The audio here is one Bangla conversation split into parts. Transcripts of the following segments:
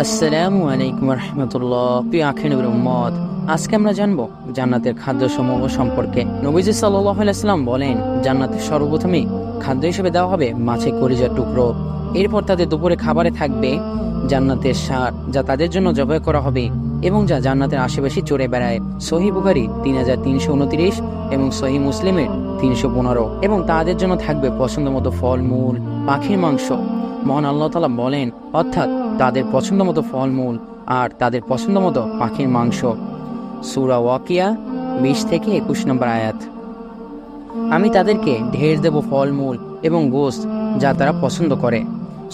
আসসালামু আলাইকুম রহমতুল্লাহ। প্রিয় আখির নবীর উম্মত, আজকে আমরা জানবো জান্নাতের খাদ্যসমূহ সম্পর্কে। নবীজি সাল্লাল্লাহু আলাইহি ওয়াসাল্লাম বলেন, জান্নাতের সর্বপ্রথমেই খাদ্য হিসেবে দেওয়া হবে মাছের কলিজার টুকরো। এরপর তাদের দুপুরে খাবারে থাকবে জান্নাতের ষাঁড়, যা তাদের জন্য জবাই করা হবে এবং যা জান্নাতের আশেপাশে চড়ে বেড়ায়। সহিহ বুখারী 3329 এবং সহিহ মুসলিমের 315। এবং তাদের জন্য থাকবে পছন্দ মতো ফলমূল, পাখির মাংস। মহান আল্লাহ তাআলা বলেন, অর্থাৎ তাদের পছন্দ মতো ফলমূল আর তাদের পছন্দ মতো পাখির মাংস। সূরা ওয়াকিয়া 20 থেকে 21 নম্বর আয়াত। আমি তাদেরকে ঢের দেব ফলমূল এবং গোশত, যা তারা পছন্দ করে।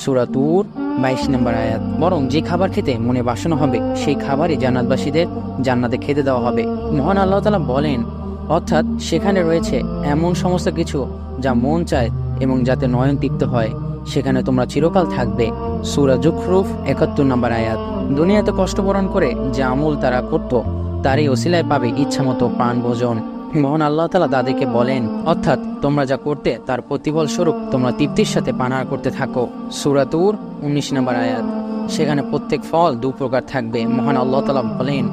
সূরা তুর 22 নম্বর আয়াত। বরং যে খাবার খেতে মনে বাসনা হবে সেই খাবারই জান্নাতবাসীদের জান্নাতে খেতে দেওয়া হবে। মহান আল্লাহ তাআলা বলেন, অর্থাৎ সেখানে রয়েছে এমন সমস্ত কিছু যা মন চায় এবং যাতে নয়ন তৃপ্ত হয়, সেখানে তোমরা চিরকাল থাকবে। সূরা যুখরুফ 71 নম্বর আয়াত। দুনিয়াতে কষ্ট বরণ করে যে আমল তারা করত, তারই ওসিলায় পাবে ইচ্ছামতো প্রাণ ভোজন। মহান আল্লাহ তাআলা তাদেরকে বলেন, অর্থাৎ তোমরা যা করতে তার প্রতিফল স্বরূপ তোমরা তৃপ্তির সাথে পানাহার করতে থাকো। সূরা তুর 19 নম্বর আয়াত। সেখানে প্রত্যেক ফল দু প্রকার থাকবে। মহান আল্লাহ তাআলা বলেন,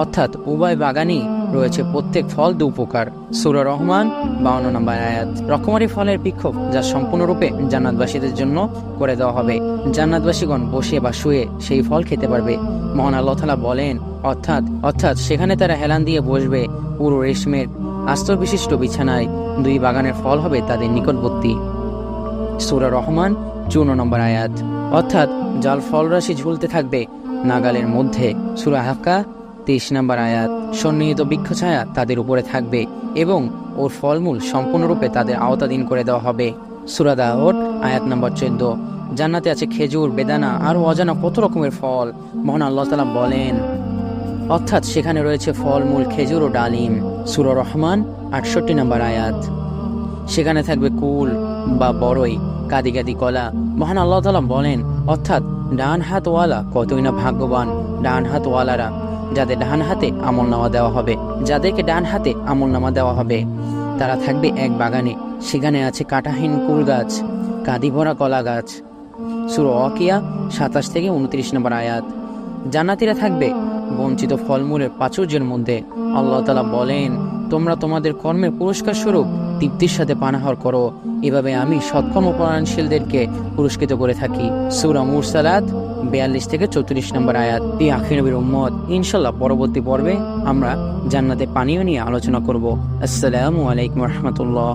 অর্থাৎ উভয় বাগানই রয়েছে প্রত্যেক ফল দু প্রকার। সূরা রহমান 52 নম্বর আয়াত। রকমারি ফলের বিক্ষোভ যা সম্পূর্ণরূপে জান্নাতবাসীদের জন্য করে দেওয়া হবে। জান্নাতবাসীগণ বসে বা শুয়ে সেই ফল খেতে পারবে। মহান আল্লাহ তাআলা বলেন, অর্থাৎ সেখানে তারা হেলান দিয়ে বসবে পুরো রেশমের আস্তর বিশিষ্ট বিছানায়। দুই বাগানের ফল হবে তাদের নিকটবর্তী। সূরা রহমান 54 নম্বর আয়াত। অর্থাৎ জাল ফলরাশি ঝুলতে থাকবে নাগালের মধ্যে। সূরা হাক্কা 23 নম্বর আয়াত। সন্নিহিত বৃক্ষ ছায়া তাদের উপরে থাকবে এবং ওর ফলমূল সম্পূর্ণরূপে তাদের আওতাধীন করে দেওয়া হবে। সূরা দাউদ আয়াত নম্বর 14। জান্নাতে আছে খেজুর, বেদানা আর অজানা কত রকমের ফল। মহান আল্লাহ তাআলা বলেন, অর্থাৎ সেখানে রয়েছে ফলমূল, খেজুর ও ডালিম। সূরা রহমান 68 নম্বর আয়াত। সেখানে থাকবে কুল বা বড়ই, কাদি কাদি কলা। মহান আল্লাহ তাআলা বলেন, অর্থাৎ ডান হাতওয়ালা কতই না ভাগ্যবান ডান হাতওয়ালারা, যাদের ডান হাতে আমলনামা দেওয়া হবে, যাদেরকে ডান হাতে আমলনামা দেওয়া হবে। তারা থাকবে এক বাগানে, সেখানে আছে কাঁটাহীন কুল গাছ, কাদি ভরা কলা গাছ। সূরা ওয়াকিয়া 27 থেকে 29 নম্বর আয়াত। জান্নাতীরা থাকবে বঞ্চিত ফলমূলের প্রাচুর্যের মধ্যে। আল্লাহ তাআলা বলেন, তোমরা তোমাদের কর্মের পুরস্কার স্বরূপ তৃপ্তির সাথে পানাহার করো, এভাবে আমি সৎকর্মপরায়ণশীলদেরকে পুরস্কৃত করে থাকি। সূরা মুরসালাত 42 থেকে 34 নম্বর আয়াত। এই আখির নবীর উম্মত, ইনশাআল্লাহ পরবর্তী পর্বে আমরা জান্নাতে পানীয় নিয়ে আলোচনা করব। আসসালামু আলাইকুম রহমতুল্লাহ।